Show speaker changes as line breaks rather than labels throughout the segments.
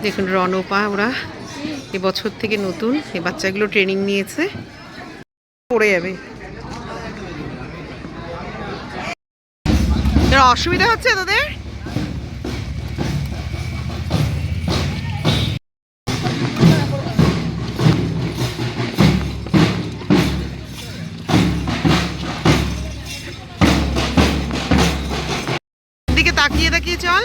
দেখুন রণপা ওরা এবছর থেকে নতুন এই বাচ্চাগুলো ট্রেনিং নিয়েছে, পড়ে যাবে। অসুবিধা হচ্ছে তোদের? দিকে তাকিয়ে তাকিয়ে চল।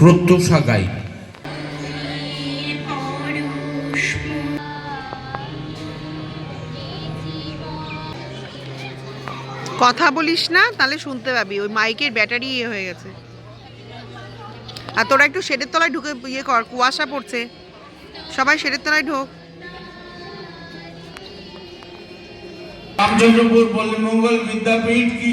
প্রত্যুষা গাই।
কথা বলিস না, তাহলে শুনতে পাবি। ওই মাইকের ব্যাটারি ইয়ে হয়ে গেছে। আর তোরা একটু শেডের তলায় ঢুকে ইয়ে কর, কুয়াশা পড়ছে, সবাই শেডের তলায় ঢোক।
রামচন্দ্রপুর পল্লী মঙ্গল বিদ্যাপীঠ কি?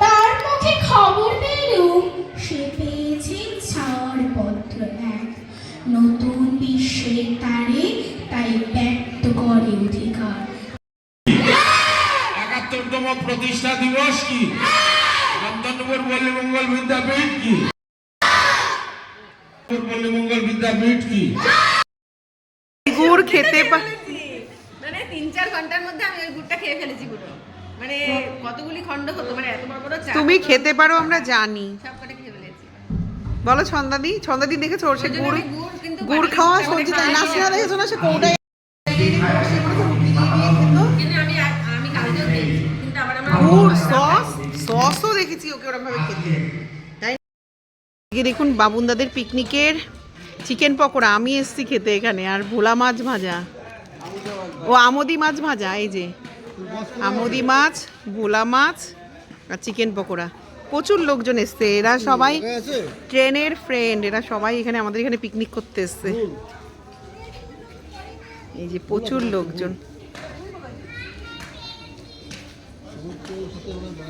তার মুখে খবর পেলুম সে পেয়েছে ছাড়পত্র এক, নতুন বিশ্বের তারে তাই ব্যক্ত করে অধিকার।
৭১তম প্রতিষ্ঠা দিবস কি? রামচন্দ্রপুর পল্লী মঙ্গল বিদ্যাপীঠ কি? পল্লী মঙ্গল বিদ্যাপীঠ কি?
গুড় খেতে
মানে ৩-৪ ঘন্টার মধ্যে আমি ওই গুড়টা খেয়ে ফেলেছি পুরো। মানে কতগুলি খণ্ড হতো, মানে এত বড় বড় চা।
তুমি খেতে পারো আমরা জানি,
সবকটা খেয়ে ফেলেছি।
বলো ছন্দাদি। ছন্দাদি দেখেছো ওর সে গুড় খাওয়া সবজি তাই নাচনা দেখেছো না, সে কোটাই
আমি কালকেও খেয়েছি, কিন্তু আবার আমার
গুড় সসও দেখেছি ওকে ওরকম ভাবে খেতে। তাই দেখুন বাবুনদাদের পিকনিকের চিকেন পকোড়া আমি এসছি খেতে এখানে, আর ভোলা মাছ ভাজা, ও আমোদি মাছ ভাজা, এই যে আমোদি মাছ, ভোলা মাছ আর চিকেন পকোড়া। প্রচুর লোকজন এসছে, এরা সবাই ট্রেনের ফ্রেন্ড, এরা সবাই এখানে আমাদের এখানে পিকনিক করতে এসছে। এই যে প্রচুর লোকজন।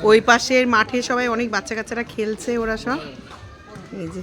ওই পাশের মাঠে সবাই অনেক বাচ্চা কাচ্চারা খেলছে, ওরা সব এই যে।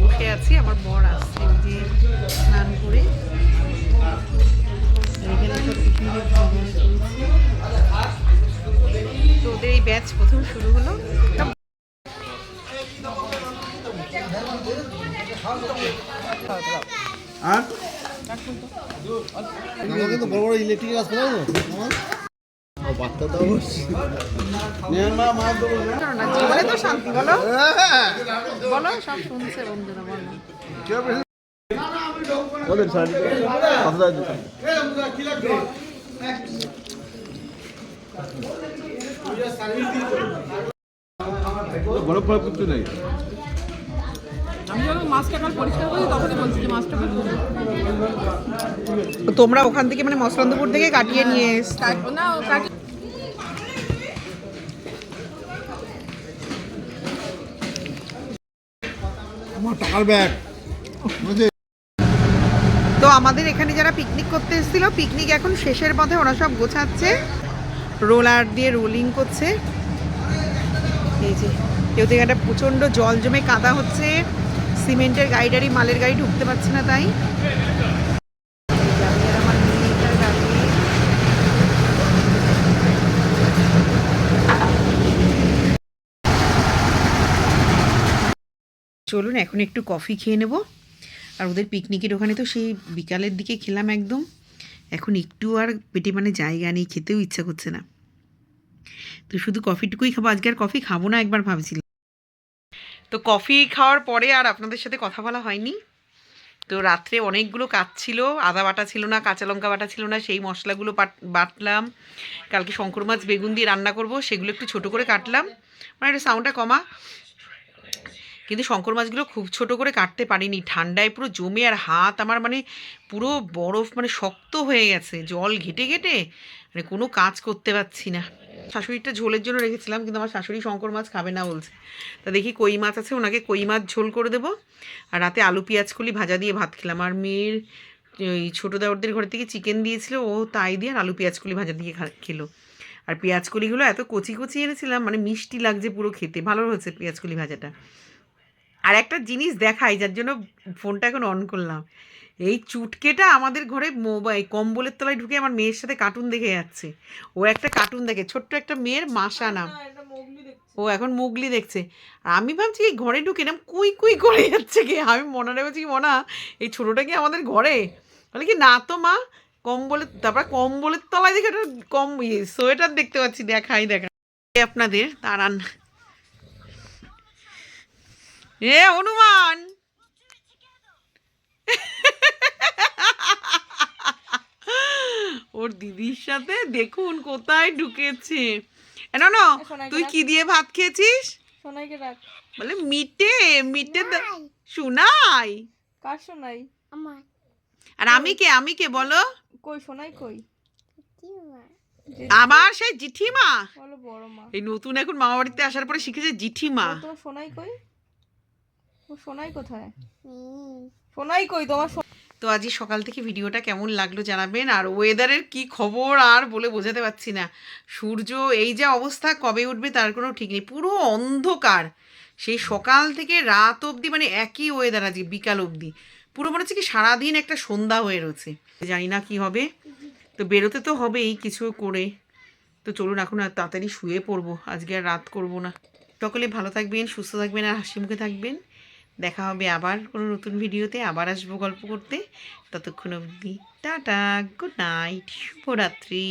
বসে আছি, আমার বর আসছে যে স্নান করে। তো ওদের এই ব্যাচ প্রথম শুরু হলো।
বড় বড় ইলেকট্রিক আসবে না
জীবনে তো শান্তি। বলো বলো, সব শুনছে বন্ধুরা,
বলো। বড় কিছু নেই।
আমি যখন মাছটা কাল পরিষ্কার করি তখনই বলছি যে মাছটা
তোমরা ওখান থেকে মানে মসলন্দপুর থেকে কাটিয়ে নিয়ে
না কাটি
আমার টাকার ব্যাগ বুঝলি?
তো আমাদের এখানে যারা পিকনিক করতে এসেছিল পিকনিক এখন শেষের পথে, ওরা সব গোছাচ্ছে, রোলার দিয়ে রোলিং করছে। এই যে কেউ থেকে একটা প্রচণ্ড জল জমে কাদা হচ্ছে, সিমেন্টের গাড়ি টাড়ি মালের গাড়ি ঢুকতে পারছে না তাই। এই যে আমি আর আমার মেয়েটার গাড়ি। চলুন এখন একটু কফি খেয়ে নেব। আর ওদের পিকনিকের ওখানে তো সেই বিকালের দিকে খেলাম একদম, এখন একটু আর পেটে মানে জায়গা নেই, খেতেও ইচ্ছা করছে না, তো শুধু কফিটুকুই খাবো। আজকে আর কফি খাবো না একবার ভাবছিলাম। তো কফি খাওয়ার পরে আর আপনাদের সাথে কথা বলা হয়নি। তো রাত্রে অনেকগুলো কাজ ছিল, আদা বাটা ছিল না, কাঁচা লঙ্কা বাটা ছিল না, সেই মশলাগুলো বাটলাম। কালকে শঙ্কর মাছ বেগুন দিয়ে রান্না করব, সেগুলো একটু ছোট করে কাটলাম, মানে একটু সাউন্ডটা কমা। কিন্তু শঙ্কর মাছগুলো খুব ছোট করে কাটতে পারিনি, ঠান্ডায় পুরো জমে আর হাত আমার মানে পুরো বরফ মানে শক্ত হয়ে গেছে, জল ঘেটে ঘেটে মানে কোনো কাজ করতে পারছি না। শাশুড়িটা ঝোলের জন্য রেখেছিলাম, কিন্তু আমার শাশুড়ি শঙ্কর মাছ খাবে না বলছে, তা দেখি কই মাছ আছে, ওনাকে কই মাছ ঝোল করে দেবো। আর রাতে আলু পেঁয়াজ কলি ভাজা দিয়ে ভাত খেলাম। আর মেয়ের ওই ছোটো দেওরদের ঘর থেকে চিকেন দিয়েছিল, ও তাই দিয়ে আর আলু পেঁয়াজ কলি ভাজা দিয়ে খেলো। আর পেঁয়াজ কলিগুলো এত কচি কচি এনেছিলাম, মানে মিষ্টি লাগছে পুরো খেতে, ভালো হয়েছে পেঁয়াজ কলি ভাজাটা। আর একটা জিনিস দেখাই, যার জন্য ফোনটা এখন অন করলাম, এই চুটকেটা আমাদের ঘরে মোবাইল কম্বলের তলায় ঢুকে আমার মেয়ের সাথে কার্টুন দেখে যাচ্ছে। ও একটা কার্টুন দেখে, ছোট্ট একটা মেয়ের মাসা নাম, ও এখন মুগলি দেখছে। আর আমি ভাবছি এই ঘরে ঢুকে এরকম কুই কুই করে যাচ্ছে কি, আমি মনে রেখেছি মনা এই ছোটোটা কি আমাদের ঘরে, বলে কি না তো মা কম্বলের, তারপর কম্বলের তলায় দেখে একটা সোয়েটার দেখতে পাচ্ছি, দেখাই আপনাদের দাঁড়ান। এ হনুমান, ওর দিদির সাথে দেখুন কোথায় ঢুকেছে। না না, তুই কি দিয়ে ভাত খেয়েছিস?
সোনাইকে ডাক।
বলে মিটে মিটে শোনাই।
কার সোনাই?
আমার
আর আমি কে বলো?
কই সোনাই কই?
আমার সেই জিঠিমা,
বলো বড় মা।
এই নতুন এখন মামা বাড়িতে আসার পরে শিখেছে জিঠিমা।
তোমার সোনাই কই? ও সোনাই কোথায়? সোনাই কই তোমার?
তো আজই সকাল থেকে ভিডিওটা কেমন লাগলো জানাবেন। আর ওয়েদারের কি খবর আর বলে বোঝাতে পারছি না, সূর্য এই যা অবস্থা কবে উঠবে তার কোনো ঠিক নেই, পুরো অন্ধকার সেই সকাল থেকে রাত অবধি, মানে একই ওয়েদার আজকে বিকাল অবধি, পুরো মনে হচ্ছে কি সারাদিন একটা সন্ধ্যা হয়ে রয়েছে, জানি না কি হবে। তো বেরোতে তো হবেই কিছু করে, তো চলুন এখন আর তাড়াতাড়ি শুয়ে পড়বো, আজকে আর রাত করবো না। সকলে ভালো থাকবেন, সুস্থ থাকবেন আর হাসি মুখে থাকবেন। দেখা হবে আবার কোনো নতুন ভিডিওতে, আবার আসবো গল্প করতে। ততক্ষণ অবধি টাটা, গুড নাইট, শুভরাত্রি।